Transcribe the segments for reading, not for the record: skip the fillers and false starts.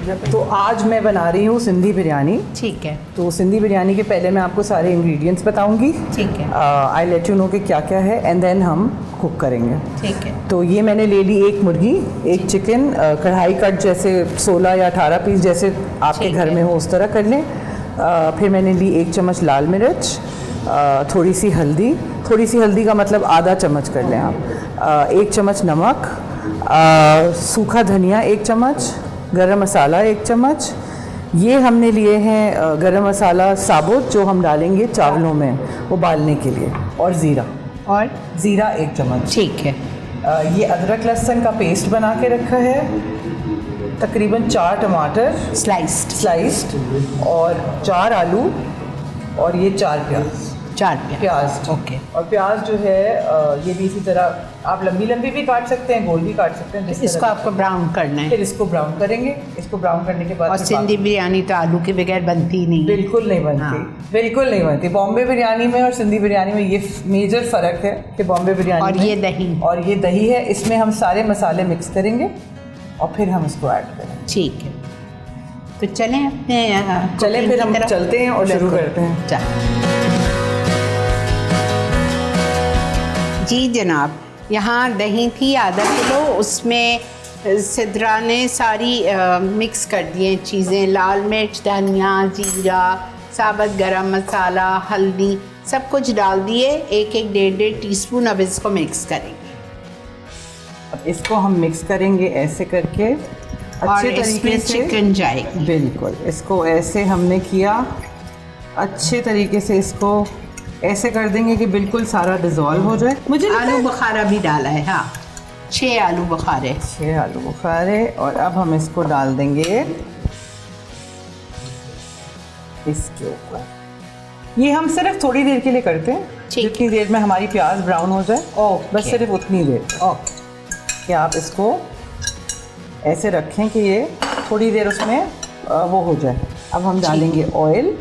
तो आज मैं बना रही हूँ सिंधी बिरयानी। ठीक है। तो सिंधी बिरयानी के पहले मैं आपको सारे इंग्रेडिएंट्स बताऊंगी। ठीक है। आई लेट यू नो कि क्या क्या है एंड देन हम कुक करेंगे। ठीक है। तो ये मैंने ले ली एक मुर्गी, एक चिकन, कढ़ाई कट जैसे 16 या 18 पीस जैसे आपके घर में हो उस तरह कर लें। फिर मैंने ली 1 चम्मच लाल मिर्च, थोड़ी सी हल्दी का मतलब आधा चम्मच कर लें आप, 1 चम्मच नमक, सूखा धनिया 1 चम्मच, गरम मसाला 1 चम्मच। ये हमने लिए हैं गरम मसाला साबुत जो हम डालेंगे चावलों में उबालने के लिए, और ज़ीरा 1 चम्मच। ठीक है। ये अदरक लहसुन का पेस्ट बना के रखा है, तकरीबन 4 टमाटर स्लाइस्ड, और 4 आलू, और ये 4 प्याज। ओके। और प्याज जो है ये भी इसी तरह आप लंबी भी काट सकते हैं, गोल भी काट सकते हैं। इसको आपको ब्राउन करना है। फिर इसको ब्राउन करेंगे। इसको ब्राउन करने के बाद और सिंधी बिरयानी तो आलू के बगैर बनती नहीं। बिल्कुल नहीं बनती। हाँ। बिल्कुल नहीं बनती। बॉम्बे बिरयानी में और सिंधी बिरयानी में ये मेजर फ़र्क है कि बॉम्बे बिरयानी और ये दही है, इसमें हम सारे मसाले मिक्स करेंगे और फिर हम इसको ऐड करेंगे। ठीक है। तो चलें फिर हम चलते हैं और शुरू करते हैं। जी जनाब, यहाँ दही थी आधा किलो, उसमें सिद्रा ने सारी मिक्स कर दिए चीज़ें, लाल मिर्च, धनिया, जीरा, साबुत गरम मसाला, हल्दी, सब कुछ डाल दिए, 1-1.5 टीस्पून। अब इसको मिक्स करेंगे। अब इसको हम मिक्स करेंगे ऐसे करके अच्छे तरीके से। चिकन जाएगी। बिल्कुल, इसको ऐसे हमने किया अच्छे तरीके से, इसको ऐसे कर देंगे कि बिल्कुल सारा डिज़ोल्व हो जाए। मुझे आलू बुखारा भी डाला है। हाँ, 6 आलू बुखारे। 6 आलू बुखारे। और अब हम इसको डाल देंगे इसके ऊपर। ये हम सिर्फ थोड़ी देर के लिए करते हैं, जितनी देर में हमारी प्याज ब्राउन हो जाए। बस सिर्फ उतनी देर कि आप इसको ऐसे रखें कि ये थोड़ी देर उसमें वो हो जाए। अब हम डालेंगे ऑयल,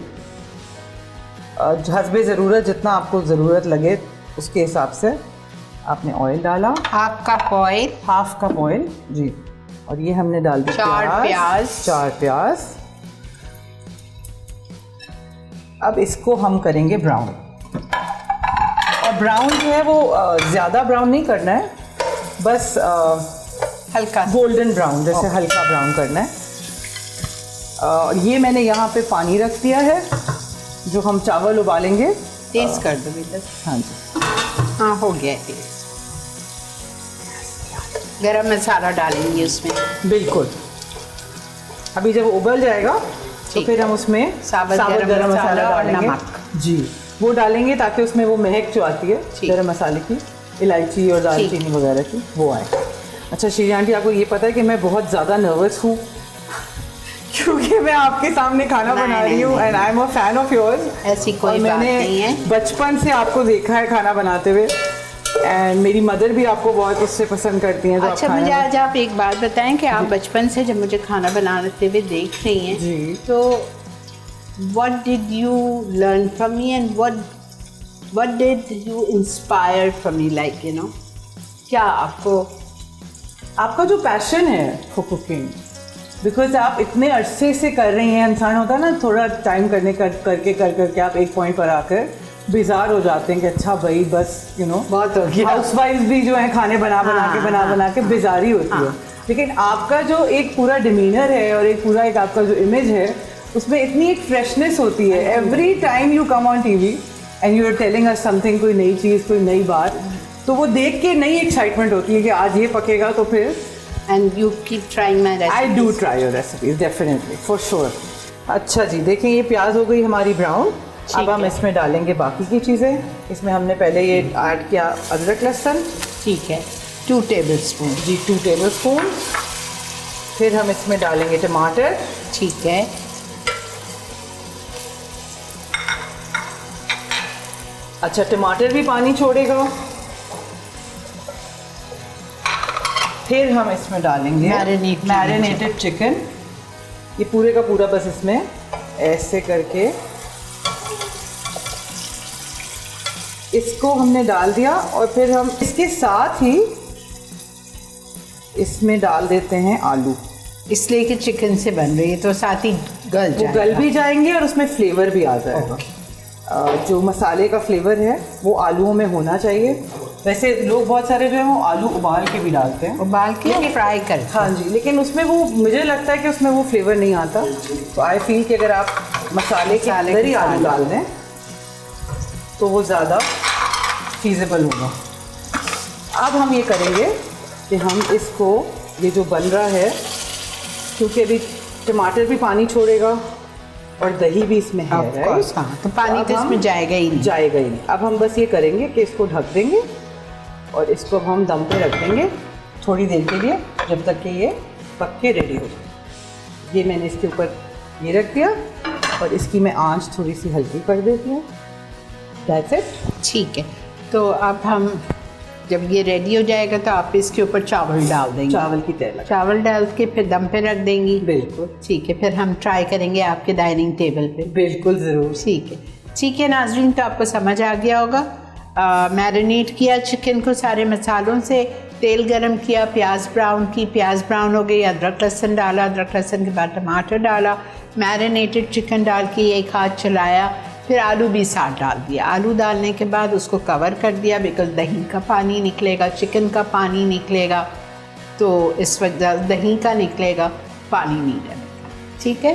हस्बे ज़रूरत, जितना आपको ज़रूरत लगे उसके हिसाब से आपने ऑयल डाला। हाफ कप ऑयल जी। और ये हमने डाल दिया 4 प्याज। अब इसको हम करेंगे ब्राउन। और ब्राउन जो है वो ज़्यादा ब्राउन नहीं करना है, बस हल्का गोल्डन ब्राउन, जैसे हल्का ब्राउन करना है। और ये मैंने यहाँ पे पानी रख दिया है जो हम चावल उबालेंगे। तेज कर दो बेटा। हाँ जी। हाँ, हो गया तेज। गरम मसाला डालेंगे उसमें। बिल्कुल। अभी जब उबल जाएगा तो फिर हम उसमें साबुत गरम मसाला और नमक जी वो डालेंगे, ताकि उसमें वो महक जो आती है गरम मसाले की, इलायची और दालचीनी वगैरह की, वो आए। अच्छा श्री आंटी, आपको ये पता है कि मैं बहुत ज़्यादा नर्वस हूँ क्योंकि मैं आपके सामने खाना बना रही हूँ and I am a fan of yours. ऐसी कोई बात नहीं है। बचपन से आपको देखा है खाना बनाते हुए, एंड मेरी मदर भी आपको बहुत उससे पसंद करती हैं। अच्छा, मुझे आज आप एक बात बताएं कि आप बचपन से जब मुझे खाना बनाते हुए देख रही हैं जी, तो what did you learn from me and what did you inspire from me, like you know, क्या आपका जो पैशन है फॉर कुकिंग, बिकॉज आप इतने अरसे से कर रही हैं, इंसान होता है ना थोड़ा टाइम करके आप एक पॉइंट पर आकर बेजार हो जाते हैं कि अच्छा भाई बस बहुत हो गया। हाउसवाइफ्स भी जो है खाने बना के बेजारी होती है, लेकिन आपका जो एक पूरा डिमीनर है और एक पूरा आपका जो इमेज है उसमें इतनी एक फ्रेशनेस होती है। Every time you come on TV and you are telling us something, कोई नई चीज़, कोई नई बात, तो वो देख के नई एक्साइटमेंट होती है कि आज ये पकेगा तो फिर। And you keep trying my recipes. I do try your recipes, definitely, for sure. अच्छा जी, देखें ये प्याज हो गई हमारी ब्राउन। अब हम इसमें डालेंगे बाकी की चीज़ें। इसमें हमने पहले ये ऐड किया अदरक लहसुन। ठीक है, 2 टेबलस्पून जी, 2 टेबलस्पून। फिर हम इसमें डालेंगे टमाटर। ठीक है। अच्छा, टमाटर भी पानी छोड़ेगा। फिर हम इसमें डालेंगे मैरिनेटेड चिकन। ये पूरे का पूरा बस इसमें ऐसे करके इसको हमने डाल दिया। और फिर हम इसके साथ ही इसमें डाल देते हैं आलू। इसलिए कि चिकन से बन रही है तो साथ ही गल वो जाएगा। गल भी जाएंगे और उसमें फ्लेवर भी आ जाएगा। जो मसाले का फ्लेवर है वो आलूओं में होना चाहिए। वैसे लोग बहुत सारे जो है वो आलू उबाल के भी डालते हैं, उबाल के फ्राई करके। हाँ जी, लेकिन उसमें वो मुझे लगता है कि उसमें वो फ्लेवर नहीं आता। तो आई फील कि अगर आप मसाले के अंदर ही आलू डाल दें तो वो ज़्यादा फीजिबल होगा। अब हम ये करेंगे कि हम इसको, ये जो बन रहा है, क्योंकि अभी टमाटर भी पानी छोड़ेगा और दही भी इसमें है, Of course, हाँ, तो पानी तो इसमें जाएगा ही नहीं। जाएगा ही नहीं। अब हम बस ये करेंगे कि इसको ढक देंगे और इसको हम दम पे रख देंगे थोड़ी देर के लिए, जब तक कि ये पक के रेडी हो जाए। ये मैंने इसके ऊपर ये रख दिया और इसकी मैं आंच थोड़ी सी हल्की कर देती हूँ। That's it. ठीक है, तो अब हम जब ये रेडी हो जाएगा तो आप इसके ऊपर चावल डाल देंगे। चावल की तैयारी। चावल डाल के फिर दम पे रख देंगी। बिल्कुल ठीक है, फिर हम ट्राई करेंगे आपके डाइनिंग टेबल पे। बिल्कुल ज़रूर। ठीक है नाजरीन, तो आपको समझ आ गया होगा। मैरिनेट किया चिकन को सारे मसालों से, तेल गरम किया, प्याज ब्राउन की, प्याज ब्राउन हो गई, अदरक लहसुन डाला, अदरक लहसुन के बाद टमाटर डाला, मैरिनेटेड चिकन डाल के एक हाथ चलाया, फिर आलू भी साथ डाल दिया। आलू डालने के बाद उसको कवर कर दिया, बिकॉज दही का पानी निकलेगा, चिकन का पानी निकलेगा, तो इस वजह दही का निकलेगा, पानी नहीं डलेगा। ठीक है।